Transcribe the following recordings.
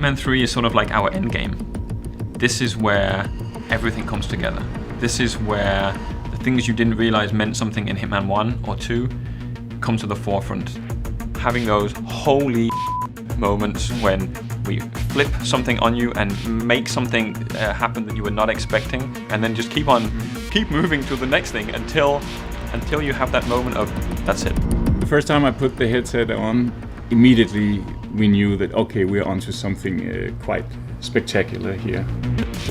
Hitman 3 is sort of like our end game. This is where everything comes together. This is where the things you didn't realize meant something in Hitman 1 or 2 come to the forefront. Having those holy moments when we flip something on you and make something happen that you were not expecting, and then just keep moving to the next thing until you have that moment of, that's it. The first time I put the headset on, immediately we knew that, okay, we're onto something quite spectacular here.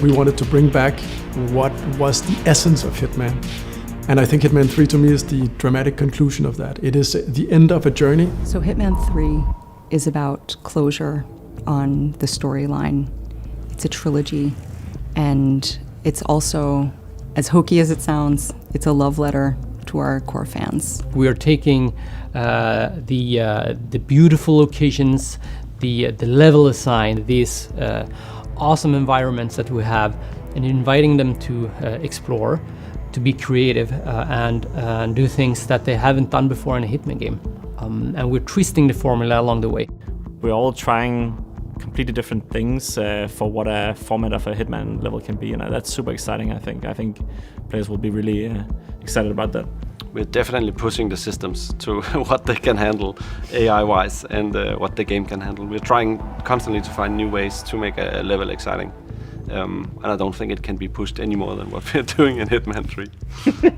We wanted to bring back what was the essence of Hitman. And I think Hitman 3 to me is the dramatic conclusion of that. It is the end of a journey. So Hitman 3 is about closure on the storyline. It's a trilogy, and it's also, as hokey as it sounds, it's a love letter to our core fans. We are taking the beautiful locations, the level design, these awesome environments that we have, and inviting them to explore, to be creative and do things that they haven't done before in a Hitman game. And we're twisting the formula along the way. We're all trying completely different things for what a format of a Hitman level can be, and that's super exciting, I think. I think players will be really excited about that. We're definitely pushing the systems to what they can handle AI-wise and what the game can handle. We're trying constantly to find new ways to make a level exciting. And I don't think it can be pushed any more than what we're doing in Hitman 3.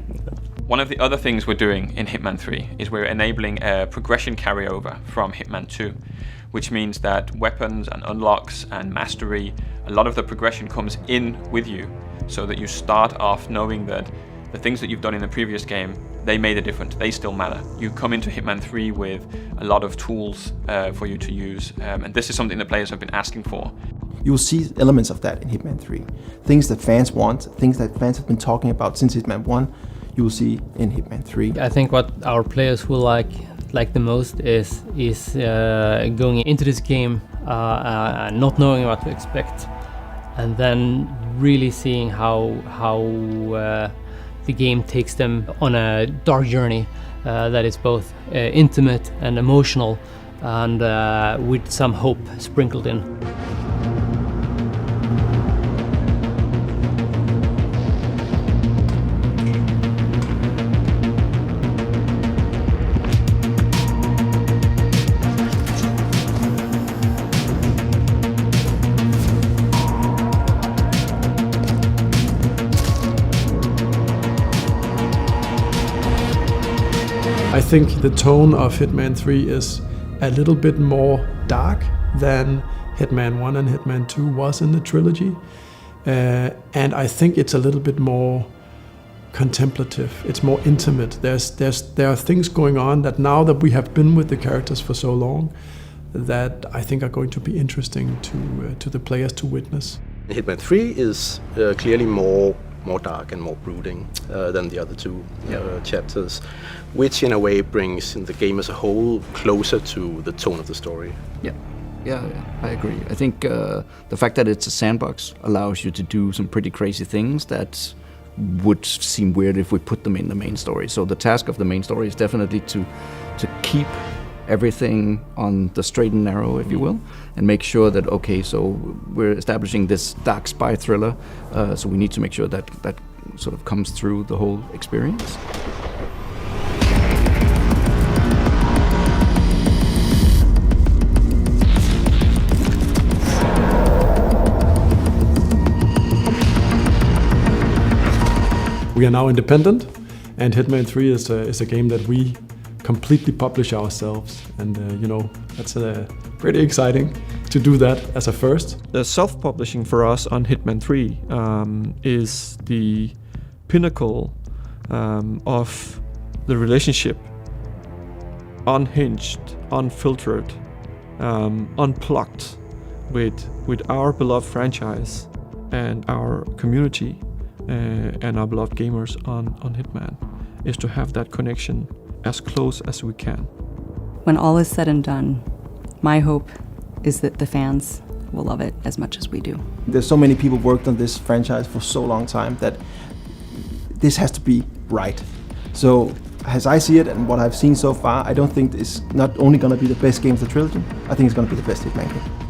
One of the other things we're doing in Hitman 3 is we're enabling a progression carryover from Hitman 2, which means that weapons and unlocks and mastery, a lot of the progression comes in with you, so that you start off knowing that the things that you've done in the previous game, they made a difference, they still matter. You come into Hitman 3 with a lot of tools for you to use, and this is something that players have been asking for. You'll see elements of that in Hitman 3. Things that fans want, things that fans have been talking about since Hitman 1, you will see in Hitman 3. I think what our players will like the most is going into this game not knowing what to expect, and then really seeing how the game takes them on a dark journey that is both intimate and emotional, and with some hope sprinkled in. I think the tone of Hitman 3 is a little bit more dark than Hitman 1 and Hitman 2 was in the trilogy. And I think it's a little bit more contemplative. It's more intimate. There are things going on that now that we have been with the characters for so long, that I think are going to be interesting to the players to witness. Hitman 3 is clearly more dark and more brooding than the other two chapters, which in a way brings the game as a whole closer to the tone of the story. Yeah, I agree. I think the fact that it's a sandbox allows you to do some pretty crazy things that would seem weird if we put them in the main story. So the task of the main story is definitely to keep everything on the straight and narrow, if you will, and make sure that, okay, so we're establishing this dark spy thriller, so we need to make sure that that sort of comes through the whole experience. We are now independent, and Hitman 3 is a game that we completely publish ourselves, and that's pretty exciting to do that as a first. The self-publishing for us on Hitman 3 is the pinnacle of the relationship, unhinged, unfiltered, unplugged with our beloved franchise and our community and our beloved gamers on Hitman, is to have that connection as close as we can. When all is said and done, my hope is that the fans will love it as much as we do. There's so many people worked on this franchise for so long time that this has to be right. So as I see it and what I've seen so far, I don't think it's not only going to be the best game of the trilogy, I think it's going to be the best Hitman game.